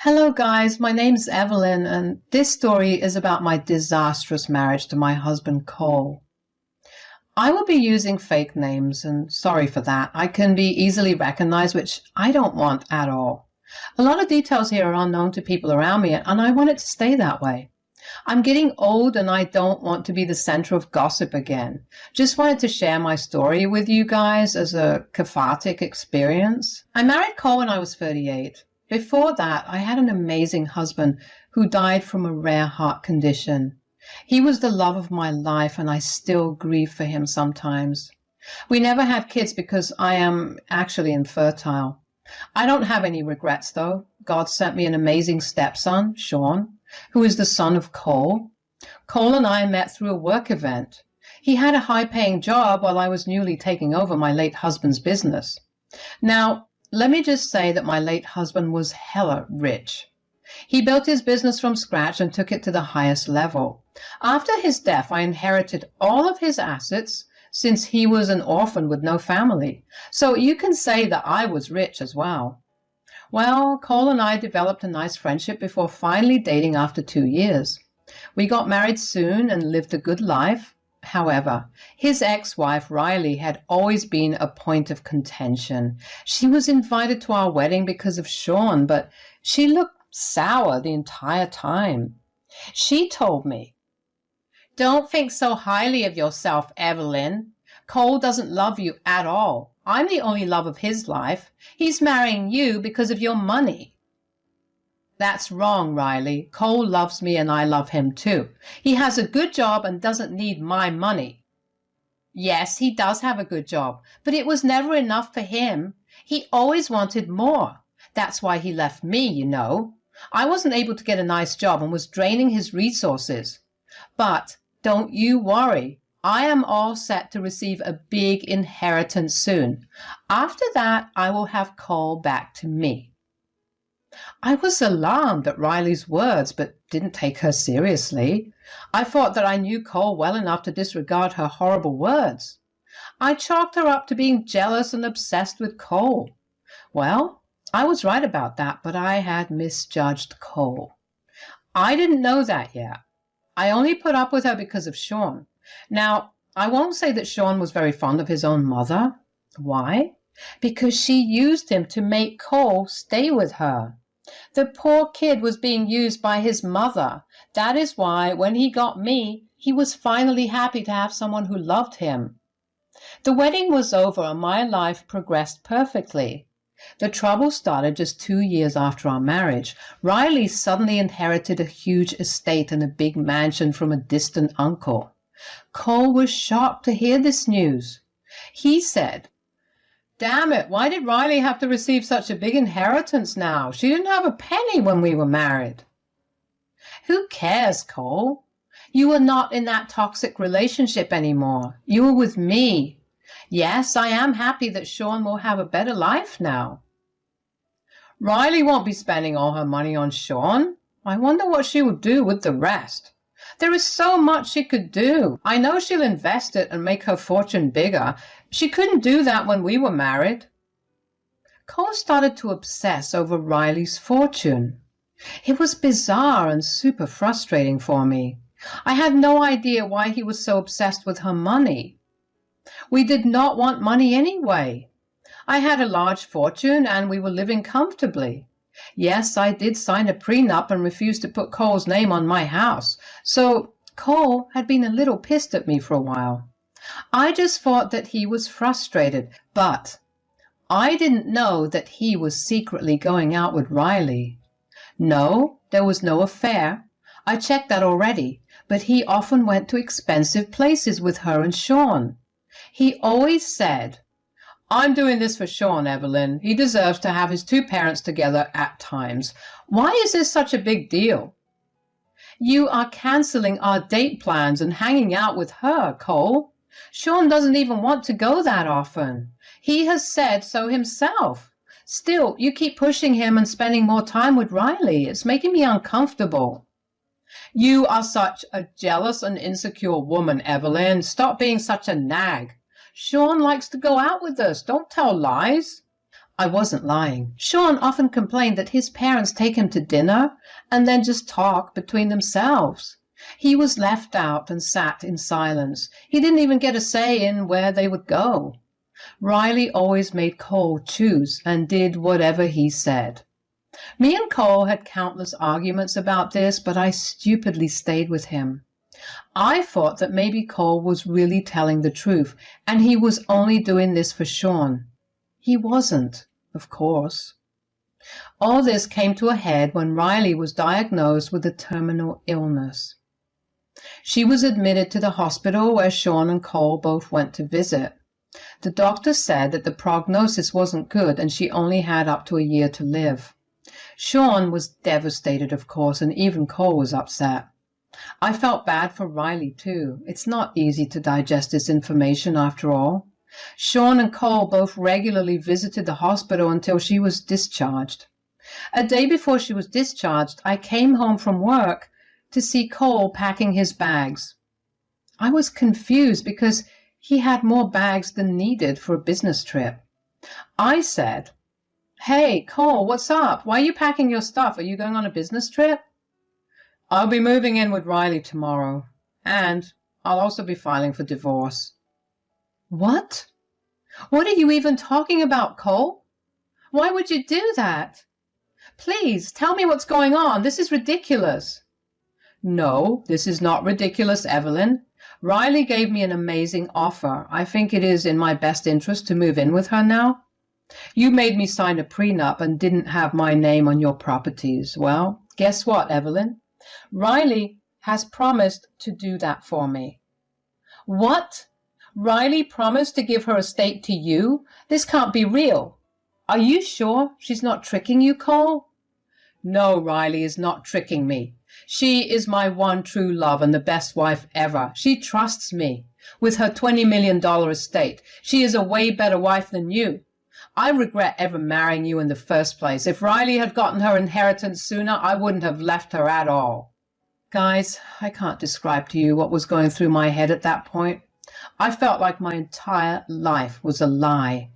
Hello, guys. My name's Evelyn, and this story is about my disastrous marriage to my husband, Cole. I will be using fake names, and sorry for that. I can be easily recognized, which I don't want at all. A lot of details here are unknown to people around me, and I want it to stay that way. I'm getting old, and I don't want to be the center of gossip again. Just wanted to share my story with you guys as a cathartic experience. I married Cole when I was 38. Before that, I had an amazing husband who died from a rare heart condition. He was the love of my life, and I still grieve for him sometimes. We never had kids because I am actually infertile. I don't have any regrets, though. God sent me an amazing stepson, Sean, who is the son of Cole. Cole and I met through a work event. He had a high-paying job while I was newly taking over my late husband's business. Now, let me just say that my late husband was hella rich. He built his business from scratch and took it to the highest level. After his death, I inherited all of his assets since he was an orphan with no family. So you can say that I was rich as well. Well, Cole and I developed a nice friendship before finally dating after 2 years. We got married soon and lived a good life. However, his ex-wife, Riley, had always been a point of contention. She was invited to our wedding because of Sean, but she looked sour the entire time. She told me, "Don't think so highly of yourself, Evelyn. Cole doesn't love you at all. I'm the only love of his life. He's marrying you because of your money." "That's wrong, Riley. Cole loves me and I love him too. He has a good job and doesn't need my money." "Yes, he does have a good job, but it was never enough for him. He always wanted more. That's why he left me, you know. I wasn't able to get a nice job and was draining his resources. But don't you worry. I am all set to receive a big inheritance soon. After that, I will have Cole back to me." I was alarmed at Riley's words, but didn't take her seriously. I thought that I knew Cole well enough to disregard her horrible words. I chalked her up to being jealous and obsessed with Cole. Well, I was right about that, but I had misjudged Cole. I didn't know that yet. I only put up with her because of Sean. Now, I won't say that Sean was very fond of his own mother. Why? Because she used him to make Cole stay with her. The poor kid was being used by his mother. That is why, when he got me, he was finally happy to have someone who loved him. The wedding was over and my life progressed perfectly. The trouble started just 2 years after our marriage. Riley suddenly inherited a huge estate and a big mansion from a distant uncle. Cole was shocked to hear this news. He said, "Damn it, why did Riley have to receive such a big inheritance now? She didn't have a penny when we were married." "Who cares, Cole? You are not in that toxic relationship anymore. You are with me. Yes, I am happy that Sean will have a better life now." "Riley won't be spending all her money on Sean. I wonder what she will do with the rest. There is so much she could do. I know she'll invest it and make her fortune bigger. She couldn't do that when we were married." Cole started to obsess over Riley's fortune. It was bizarre and super frustrating for me. I had no idea why he was so obsessed with her money. We did not want money anyway. I had a large fortune and we were living comfortably. Yes, I did sign a prenup and refused to put Cole's name on my house, so Cole had been a little pissed at me for a while. I just thought that he was frustrated, but I didn't know that he was secretly going out with Riley. No, there was no affair. I checked that already, but he often went to expensive places with her and Sean. He always said, "I'm doing this for Sean, Evelyn. He deserves to have his two parents together at times. Why is this such a big deal?" "You are canceling our date plans and hanging out with her, Cole. Sean doesn't even want to go that often. He has said so himself. Still, you keep pushing him and spending more time with Riley. It's making me uncomfortable." "You are such a jealous and insecure woman, Evelyn. Stop being such a nag. Sean likes to go out with us. Don't tell lies." I wasn't lying. Sean often complained that his parents take him to dinner and then just talk between themselves. He was left out and sat in silence. He didn't even get a say in where they would go. Riley always made Cole choose and did whatever he said. Me and Cole had countless arguments about this, but I stupidly stayed with him. I thought that maybe Cole was really telling the truth, and he was only doing this for Sean. He wasn't, of course. All this came to a head when Riley was diagnosed with a terminal illness. She was admitted to the hospital where Sean and Cole both went to visit. The doctor said that the prognosis wasn't good and she only had up to a year to live. Sean was devastated, of course, and even Cole was upset. I felt bad for Riley, too. It's not easy to digest this information, after all. Sean and Cole both regularly visited the hospital until she was discharged. A day before she was discharged, I came home from work to see Cole packing his bags. I was confused because he had more bags than needed for a business trip. I said, "Hey, Cole, what's up? Why are you packing your stuff? Are you going on a business trip?" "I'll be moving in with Riley tomorrow, and I'll also be filing for divorce." "What? What are you even talking about, Cole? Why would you do that? Please, tell me what's going on. This is ridiculous." "No, this is not ridiculous, Evelyn. Riley gave me an amazing offer. I think it is in my best interest to move in with her now. You made me sign a prenup and didn't have my name on your properties. Well, guess what, Evelyn? Riley has promised to do that for me." "What? Riley promised to give her estate to you? This can't be real. Are you sure she's not tricking you, Cole?" "No, Riley is not tricking me. She is my one true love and the best wife ever. She trusts me. With her $20 million estate, she is a way better wife than you. I regret ever marrying you in the first place. If Riley had gotten her inheritance sooner, I wouldn't have left her at all." Guys, I can't describe to you what was going through my head at that point. I felt like my entire life was a lie.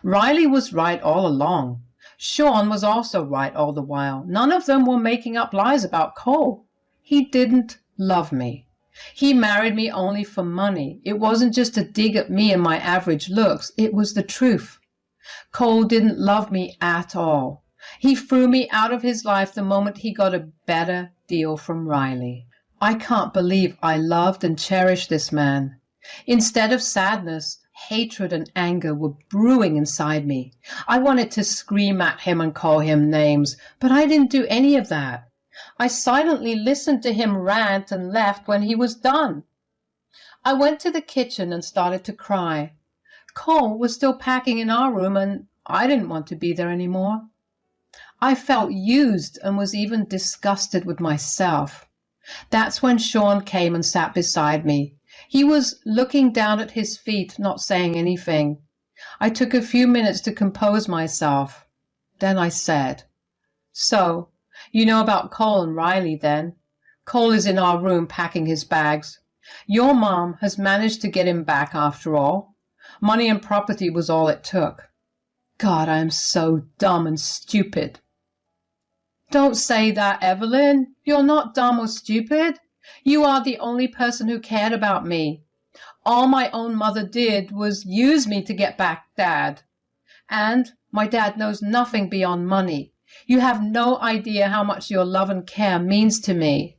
Riley was right all along. Sean was also right all the while. None of them were making up lies about Cole. He didn't love me. He married me only for money. It wasn't just a dig at me and my average looks. It was the truth. Cole didn't love me at all. He threw me out of his life the moment he got a better deal from Riley. I can't believe I loved and cherished this man. Instead of sadness, hatred and anger were brewing inside me. I wanted to scream at him and call him names, but I didn't do any of that. I silently listened to him rant and left when he was done. I went to the kitchen and started to cry. Cole was still packing in our room, and I didn't want to be there anymore. I felt used and was even disgusted with myself. That's when Sean came and sat beside me. He was looking down at his feet, not saying anything. I took a few minutes to compose myself. Then I said, "So, you know about Cole and Riley then? Cole is in our room packing his bags. Your mom has managed to get him back after all. Money and property was all it took. God, I am so dumb and stupid." "Don't say that, Evelyn. You're not dumb or stupid. You are the only person who cared about me. All my own mother did was use me to get back Dad. And my dad knows nothing beyond money. You have no idea how much your love and care means to me."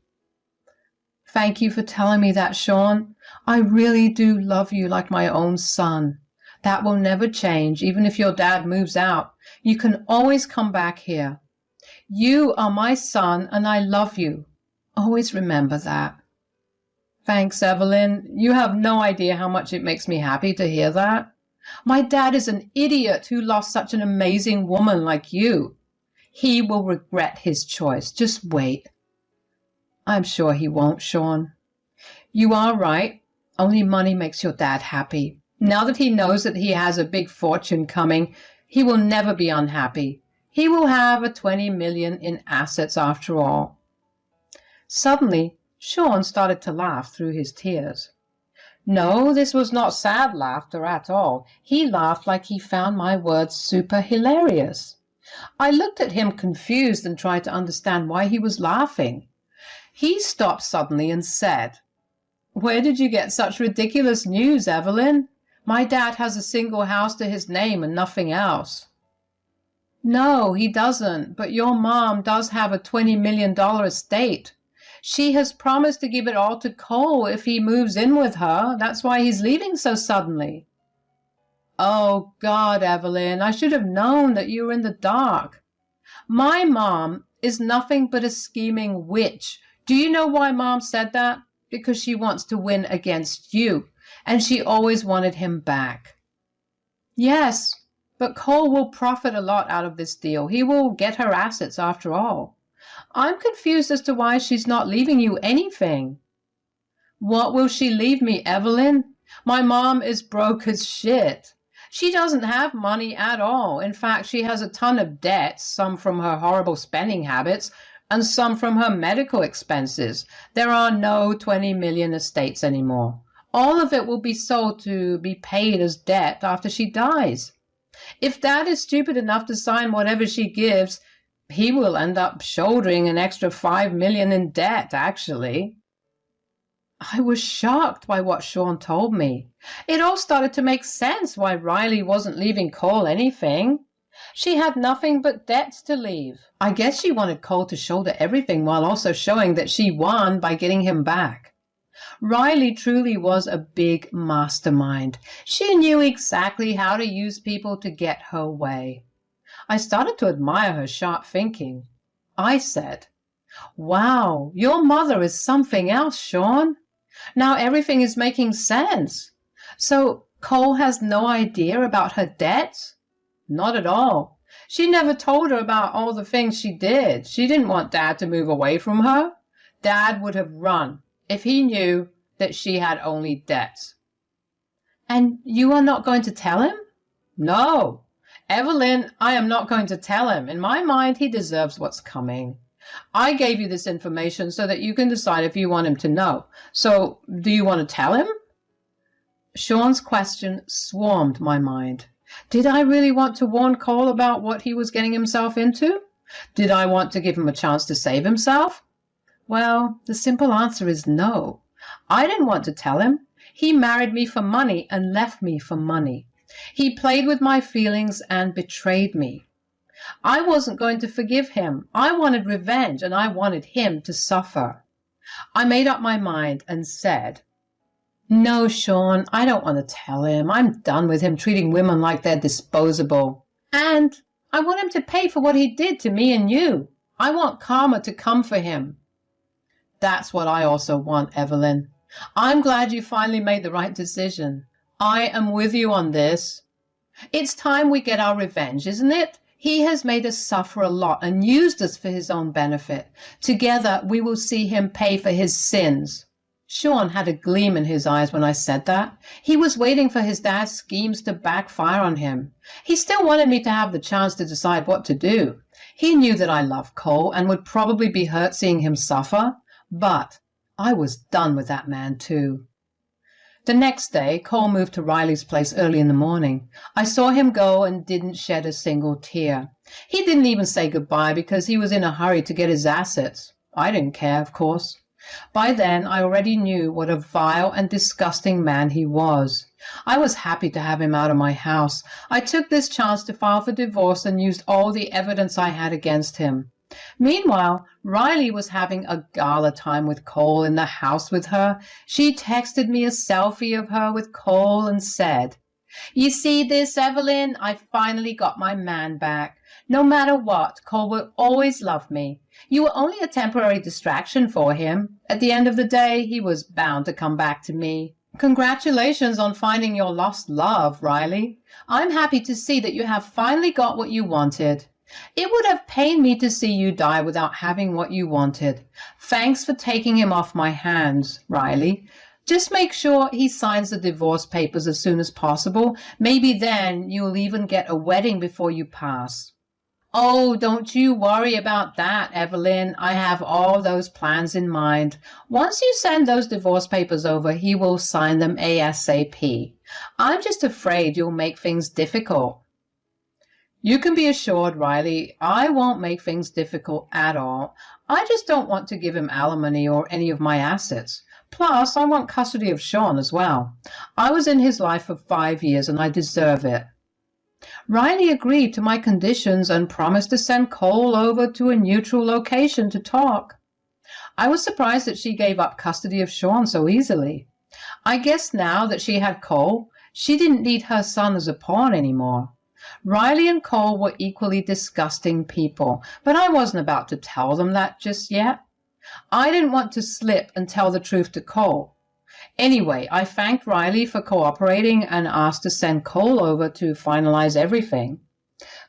"Thank you for telling me that, Sean. I really do love you like my own son. That will never change, even if your dad moves out. You can always come back here. You are my son, and I love you. Always remember that." "Thanks, Evelyn. You have no idea how much it makes me happy to hear that. My dad is an idiot who lost such an amazing woman like you. He will regret his choice. Just wait." "I'm sure he won't, Sean. You are right. Only money makes your dad happy. Now that he knows that he has a big fortune coming, he will never be unhappy. He will have a $20 million in assets after all." Suddenly, Sean started to laugh through his tears. No, this was not sad laughter at all. He laughed like he found my words super hilarious. I looked at him confused and tried to understand why he was laughing. He stopped suddenly and said, "Where did you get such ridiculous news, Evelyn? My dad has a single house to his name and nothing else." "No, he doesn't, but your mom does have a $20 million estate. She has promised to give it all to Cole if he moves in with her. That's why he's leaving so suddenly." "Oh, God, Evelyn, I should have known that you were in the dark. My mom is nothing but a scheming witch. Do you know why Mom said that? Because she wants to win against you, and she always wanted him back." "Yes, but Cole will profit a lot out of this deal. He will get her assets after all. I'm confused as to why she's not leaving you anything." "What will she leave me, Evelyn? My mom is broke as shit. She doesn't have money at all. In fact, she has a ton of debts, some from her horrible spending habits and some from her medical expenses. There are no 20 million estates anymore. All of it will be sold to be paid as debt after she dies. If Dad is stupid enough to sign whatever she gives, he will end up shouldering an extra 5 million in debt, actually." I was shocked by what Sean told me. It all started to make sense why Riley wasn't leaving Cole anything. She had nothing but debts to leave. I guess she wanted Cole to shoulder everything while also showing that she won by getting him back. Riley truly was a big mastermind. She knew exactly how to use people to get her way. I started to admire her sharp thinking. I said, "Wow, your mother is something else, Sean. Now everything is making sense. So Cole has no idea about her debts?" "Not at all. She never told her about all the things she did. She didn't want Dad to move away from her. Dad would have run if he knew that she had only debts." "And you are not going to tell him?" "No. Evelyn, I am not going to tell him. In my mind, he deserves what's coming. I gave you this information so that you can decide if you want him to know. So, do you want to tell him?" Sean's question swarmed my mind. Did I really want to warn Cole about what he was getting himself into? Did I want to give him a chance to save himself? Well, the simple answer is no. I didn't want to tell him. He married me for money and left me for money. He played with my feelings and betrayed me. I wasn't going to forgive him. I wanted revenge, and I wanted him to suffer. I made up my mind and said, "No, Sean, I don't want to tell him. I'm done with him treating women like they're disposable. And I want him to pay for what he did to me and you. I want karma to come for him." That's what I also want, Evelyn. I'm glad you finally made the right decision. I am with you on this. It's time we get our revenge, isn't it? He has made us suffer a lot and used us for his own benefit. Together we will see him pay for his sins. Sean had a gleam in his eyes when I said that. He was waiting for his dad's schemes to backfire on him. He still wanted me to have the chance to decide what to do. He knew that I loved Cole and would probably be hurt seeing him suffer, but I was done with that man too. The next day, Cole moved to Riley's place early in the morning. I saw him go and didn't shed a single tear. He didn't even say goodbye because he was in a hurry to get his assets. I didn't care, of course. By then, I already knew what a vile and disgusting man he was. I was happy to have him out of my house. I took this chance to file for divorce and used all the evidence I had against him. Meanwhile, Riley was having a gala time with Cole in the house with her. She texted me a selfie of her with Cole and said, "You see this, Evelyn? I finally got my man back. No matter what, Cole will always love me. You were only a temporary distraction for him. At the end of the day, he was bound to come back to me. Congratulations on finding your lost love, Riley. I'm happy to see that you have finally got what you wanted. It would have pained me to see you die without having what you wanted. Thanks for taking him off my hands, Riley. Just make sure he signs the divorce papers as soon as possible. Maybe then you'll even get a wedding before you pass." Oh, don't you worry about that, Evelyn. I have all those plans in mind. Once you send those divorce papers over, he will sign them ASAP. I'm just afraid you'll make things difficult. You can be assured, Riley, I won't make things difficult at all. I just don't want to give him alimony or any of my assets. Plus, I want custody of Sean as well. I was in his life for 5 years and I deserve it. Riley agreed to my conditions and promised to send Cole over to a neutral location to talk. I was surprised that she gave up custody of Sean so easily. I guess now that she had Cole, she didn't need her son as a pawn anymore. Riley and Cole were equally disgusting people, but I wasn't about to tell them that just yet. I didn't want to slip and tell the truth to Cole. Anyway, I thanked Riley for cooperating and asked to send Cole over to finalize everything.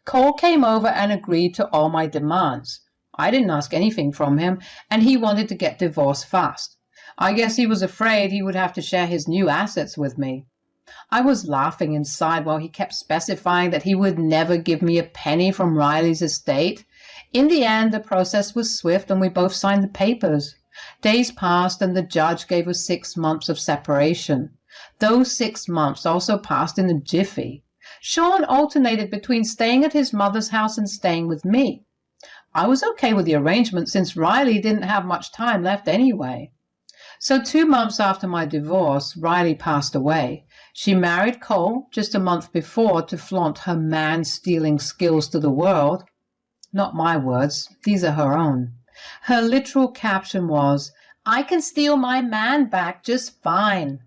Cole came over and agreed to all my demands. I didn't ask anything from him, and he wanted to get divorced fast. I guess he was afraid he would have to share his new assets with me. I was laughing inside while he kept specifying that he would never give me a penny from Riley's estate. In the end, the process was swift and we both signed the papers. Days passed and the judge gave us 6 months of separation. Those 6 months also passed in a jiffy. Sean alternated between staying at his mother's house and staying with me. I was okay with the arrangement since Riley didn't have much time left anyway. So 2 months after my divorce, Riley passed away. She married Cole just a month before to flaunt her man-stealing skills to the world. Not my words, these are her own. Her literal caption was, "I can steal my man back just fine."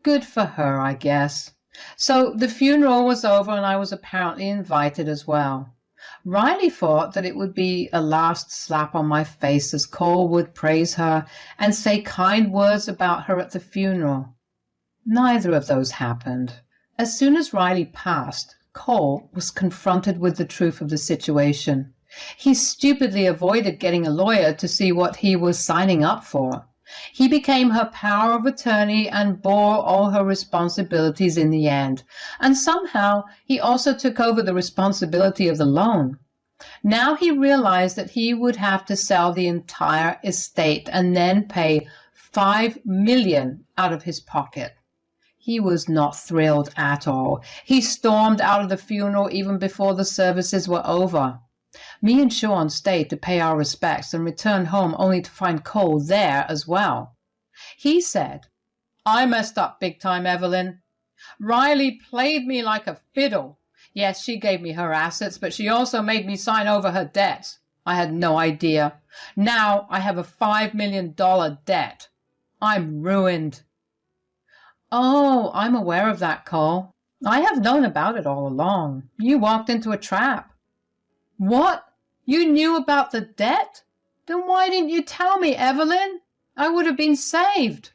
Good for her, I guess. So the funeral was over and I was apparently invited as well. Riley thought that it would be a last slap on my face as Cole would praise her and say kind words about her at the funeral. Neither of those happened. As soon as Riley passed, Cole was confronted with the truth of the situation. He stupidly avoided getting a lawyer to see what he was signing up for. He became her power of attorney and bore all her responsibilities in the end. And somehow he also took over the responsibility of the loan. Now he realized that he would have to sell the entire estate and then pay $5 million out of his pocket. He was not thrilled at all. He stormed out of the funeral even before the services were over. Me and Sean stayed to pay our respects and returned home only to find Cole there as well. He said, "I messed up big time, Evelyn. Riley played me like a fiddle. Yes, she gave me her assets, but she also made me sign over her debts. I had no idea. Now I have a $5 million debt. I'm ruined." Oh, I'm aware of that, Cole. I have known about it all along. You walked into a trap. What? You knew about the debt? Then why didn't you tell me, Evelyn? I would have been saved.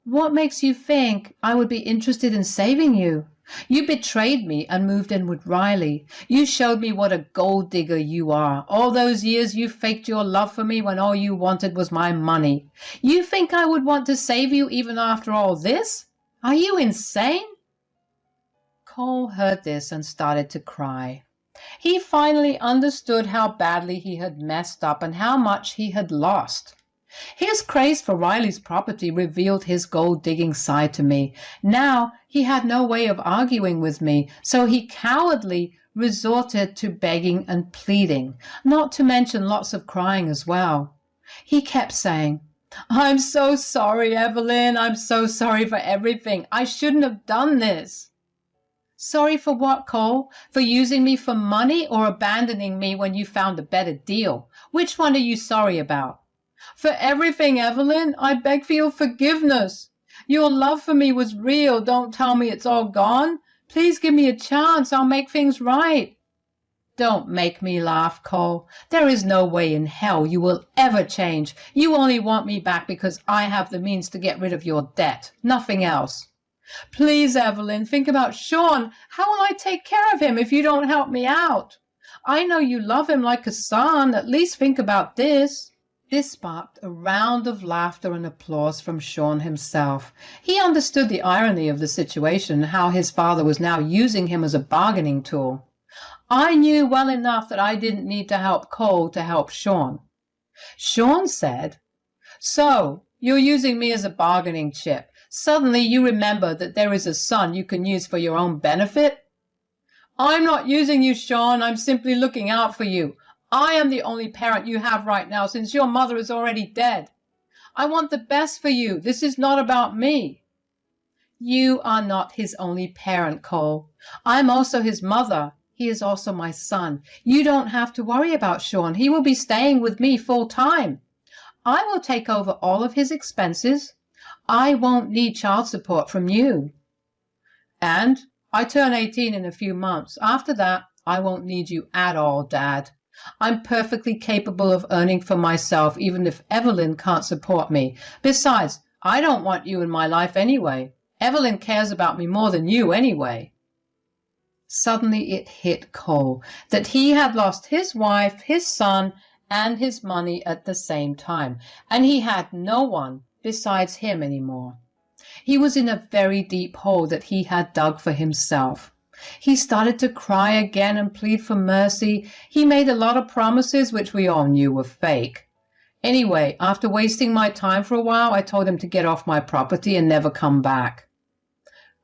What makes you think I would be interested in saving you? You betrayed me and moved in with Riley. You showed me what a gold digger you are. All those years you faked your love for me when all you wanted was my money. You think I would want to save you even after all this? Are you insane? Cole heard this and started to cry. He finally understood how badly he had messed up and how much he had lost. His craze for Riley's property revealed his gold-digging side to me. Now he had no way of arguing with me, so he cowardly resorted to begging and pleading, not to mention lots of crying as well. He kept saying, "I'm so sorry, Evelyn. I'm so sorry for everything. I shouldn't have done this." Sorry for what, Cole? For using me for money or abandoning me when you found a better deal? Which one are you sorry about? For everything, Evelyn. I beg for your forgiveness. Your love for me was real. Don't tell me it's all gone. Please give me a chance. I'll make things right. Don't make me laugh, Cole. There is no way in hell you will ever change. You only want me back because I have the means to get rid of your debt. Nothing else. Please, Evelyn, think about Sean. How will I take care of him if you don't help me out? I know you love him like a son. At least think about this. This sparked a round of laughter and applause from Sean himself. He understood the irony of the situation, how his father was now using him as a bargaining tool. I knew well enough that I didn't need to help Cole to help Sean. Sean said, "So, you're using me as a bargaining chip. Suddenly you remember that there is a son you can use for your own benefit?" "I'm not using you, Sean. I'm simply looking out for you. I am the only parent you have right now since your mother is already dead. I want the best for you. This is not about me." "You are not his only parent, Cole. I'm also his mother. He is also my son. You don't have to worry about Sean. He will be staying with me full time. I will take over all of his expenses. I won't need child support from you. And I turn 18 in a few months. After that, I won't need you at all, Dad. I'm perfectly capable of earning for myself, even if Evelyn can't support me. Besides, I don't want you in my life anyway. Evelyn cares about me more than you anyway." Suddenly it hit Cole that he had lost his wife, his son, and his money at the same time, and he had no one besides him anymore. He was in a very deep hole that he had dug for himself. He started to cry again and plead for mercy. He made a lot of promises which we all knew were fake. Anyway, after wasting my time for a while, I told him to get off my property and never come back.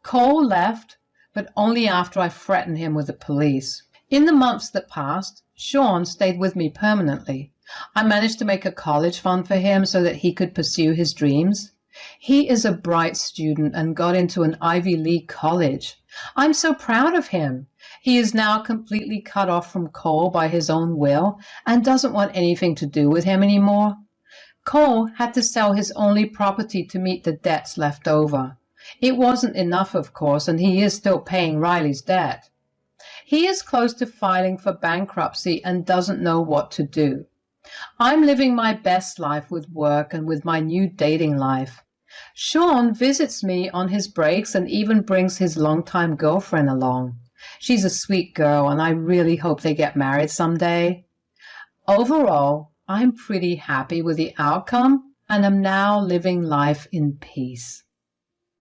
Cole left, but only after I threatened him with the police. In the months that passed, Sean stayed with me permanently. I managed to make a college fund for him so that he could pursue his dreams. He is a bright student and got into an Ivy League college. I'm so proud of him. He is now completely cut off from Cole by his own will and doesn't want anything to do with him anymore. Cole had to sell his only property to meet the debts left over. It wasn't enough, of course, and he is still paying Riley's debt. He is close to filing for bankruptcy and doesn't know what to do. I'm living my best life with work and with my new dating life. Sean visits me on his breaks and even brings his longtime girlfriend along. She's a sweet girl, and I really hope they get married someday. Overall, I'm pretty happy with the outcome and am now living life in peace.